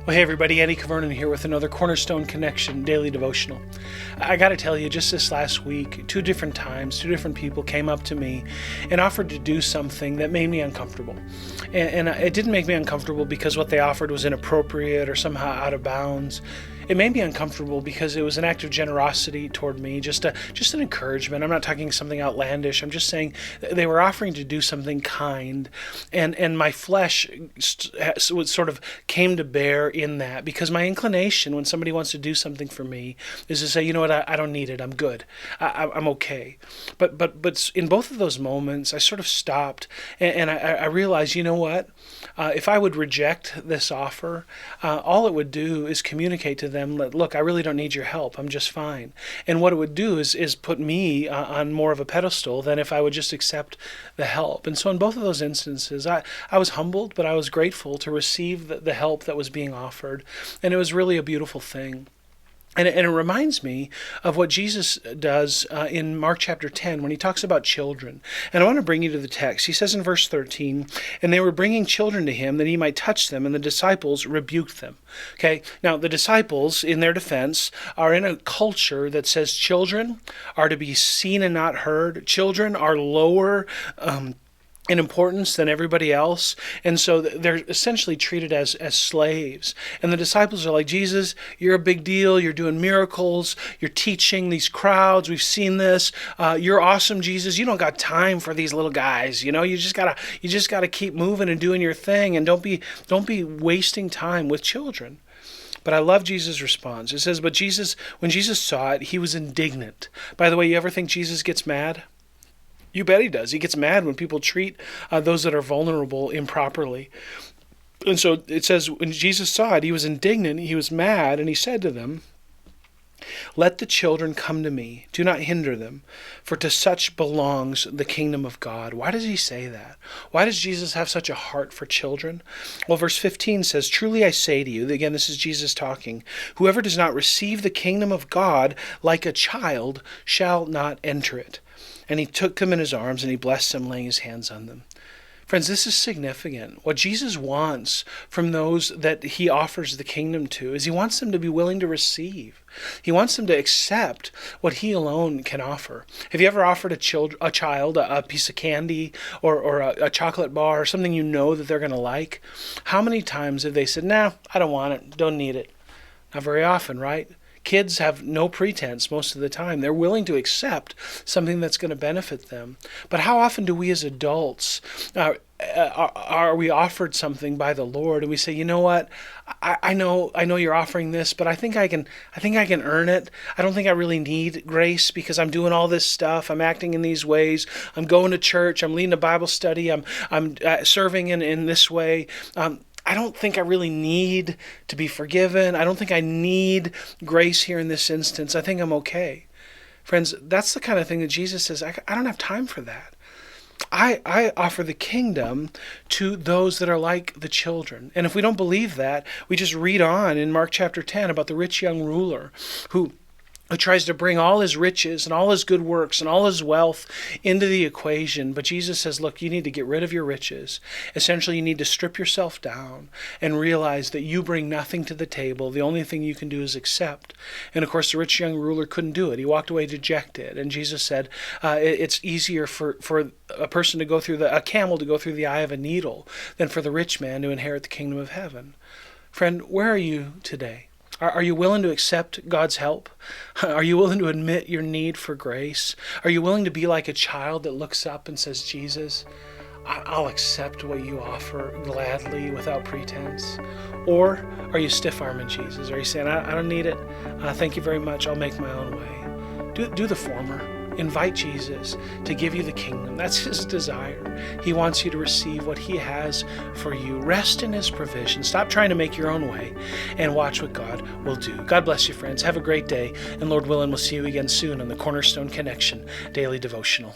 Well, hey everybody, Andy Kvernen here with another Cornerstone Connection Daily Devotional. I got to tell you, just this last week, two different times, two different people came up to me and offered to do something that made me uncomfortable. And it didn't make me uncomfortable because what they offered was inappropriate or somehow out of bounds. It made me uncomfortable because it was an act of generosity toward me, just an encouragement. I'm not talking something outlandish. I'm just saying they were offering to do something kind, and my flesh sort of came to bear in that, because my inclination when somebody wants to do something for me is to say, you know what, I don't need it. I'm good. I'm okay. But in both of those moments, I sort of stopped and I realized, you know what? If I would reject this offer, all it would do is communicate to them, look, I really don't need your help. I'm just fine. And what it would do is put me on more of a pedestal than if I would just accept the help. And so in both of those instances, I was humbled, but I was grateful to receive the help that was being offered. And it was really a beautiful thing. And it reminds me of what Jesus does in Mark chapter 10 when he talks about children. And I want to bring you to the text. He says in verse 13, "And they were bringing children to him that he might touch them, and the disciples rebuked them." Okay, now the disciples, in their defense, are in a culture that says children are to be seen and not heard. Children are lower in importance than everybody else, and so they're essentially treated as slaves. And the disciples are like, Jesus, you're a big deal, you're doing miracles, you're teaching these crowds, we've seen this, you're awesome, Jesus, you don't got time for these little guys, you just gotta keep moving and doing your thing, and don't be wasting time with children. But I love Jesus' response. It says, but when Jesus saw it, he was indignant. By the way, you ever think Jesus gets mad? You bet he does. He gets mad when people treat those that are vulnerable improperly. And so it says, when Jesus saw it, he was indignant, he was mad, and he said to them, "Let the children come to me. Do not hinder them, for to such belongs the kingdom of God." Why does he say that? Why does Jesus have such a heart for children? Well, verse 15 says, "Truly I say to you," again, this is Jesus talking, "whoever does not receive the kingdom of God like a child shall not enter it." And he took them in his arms and he blessed them, laying his hands on them. Friends, this is significant. What Jesus wants from those that he offers the kingdom to is he wants them to be willing to receive. He wants them to accept what he alone can offer. Have you ever offered a child a piece of candy or a chocolate bar or something you know that they're going to like? How many times have they said, "Nah, I don't want it, don't need it"? Not very often, right? Kids have no pretense most of the time. They're willing to accept something that's going to benefit them. But how often do we as adults, are we offered something by the Lord and we say, you know what, I know you're offering this, but I think I can earn it. I don't think I really need grace because I'm doing all this stuff. I'm acting in these ways. I'm going to church. I'm leading a Bible study. I'm serving in this way. I don't think I really need to be forgiven. I don't think I need grace here in this instance. I think I'm okay. Friends, that's the kind of thing that Jesus says, I don't have time for that. I offer the kingdom to those that are like the children. And if we don't believe that, we just read on in Mark chapter 10 about the rich young ruler who tries to bring all his riches and all his good works and all his wealth into the equation. But Jesus says, look, you need to get rid of your riches. Essentially, you need to strip yourself down and realize that you bring nothing to the table. The only thing you can do is accept. And of course, the rich young ruler couldn't do it. He walked away dejected. And Jesus said, it's easier for a person to go through a camel to go through the eye of a needle than for the rich man to inherit the kingdom of heaven. Friend, where are you today? Are you willing to accept God's help? Are you willing to admit your need for grace? Are you willing to be like a child that looks up and says, Jesus, I'll accept what you offer gladly without pretense? Or are you stiff-arming Jesus? Are you saying, I don't need it. Thank you very much. I'll make my own way. Do the former. Invite Jesus to give you the kingdom. That's his desire. He wants you to receive what he has for you. Rest in his provision. Stop trying to make your own way and watch what God will do. God bless you, friends. Have a great day. And Lord willing, we'll see you again soon on the Cornerstone Connection Daily Devotional.